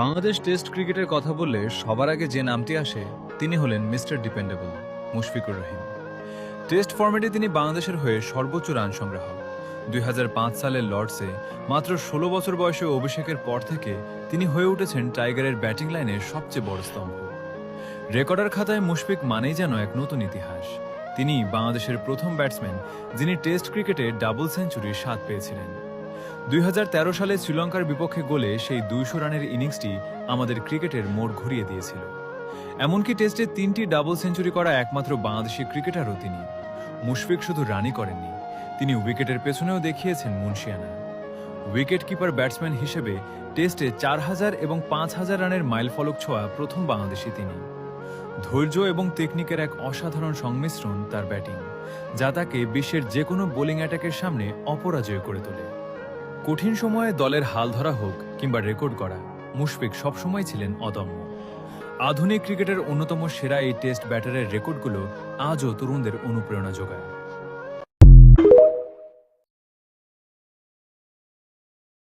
Bangladesh test ক্রিকেটের কথা বললে সবার আগে যে নামটি আসে তিনি হলেন mister dependable Mushfiqur Rahim. Test ফরম্যাটে তিনি বাংলাদেশের হয়ে সর্বোচ্চ রান সংগ্রাহক। 2005 সালের লর্ডসে মাত্র 16 বছর বয়সে অভিষেকের পর থেকে তিনি হয়ে উঠেছেন টাইগারের ব্যাটিং লাইনের সবচেয়ে বড় স্তম্ভ। রেকর্ডার খাতায় মুশফিক মানেই যেন এক নতুন ইতিহাস। তিনি বাংলাদেশের প্রথম ব্যাটসম্যান যিনি টেস্ট ক্রিকেটে ডাবল সেঞ্চুরির স্বাদ পেয়েছিলেন। 2013 সালে শ্রীলঙ্কার বিপক্ষে গোলে সেই 200 রানের ইনিংসটি আমাদের ক্রিকেটের মোড় ঘুরিয়ে দিয়েছিল। এমনকি টেস্টে 3টি ডাবল সেঞ্চুরি করা একমাত্র বাংলাদেশি ক্রিকেটারও তিনি। মুশফিক শুধু রানই করেননি, তিনি উইকেটের পেছনেও দেখিয়েছেন মুনশিয়ানা। উইকেট কিপার ব্যাটসম্যান হিসেবে টেস্টে 4000 এবং 5000 রানের মাইলফলক ছোঁয়া প্রথম বাংলাদেশি তিনি। ধৈর্য এবং টেকনিকের এক অসাধারণ সংমিশ্রণ তার ব্যাটিং, যা তাকে বিশ্বের যে কোনো বোলিং অ্যাটাকের সামনে অপরাজয় করে তোলে। কঠিন সময়ে দলের হাল ধরা হোক কিংবা রেকর্ড করা, মুশফিক সবসময় ছিলেন অদম্য। আধুনিক ক্রিকেটের অন্যতম সেরা এই টেস্ট ব্যাটারের রেকর্ডগুলো আজও তরুণদের অনুপ্রেরণা যোগায়।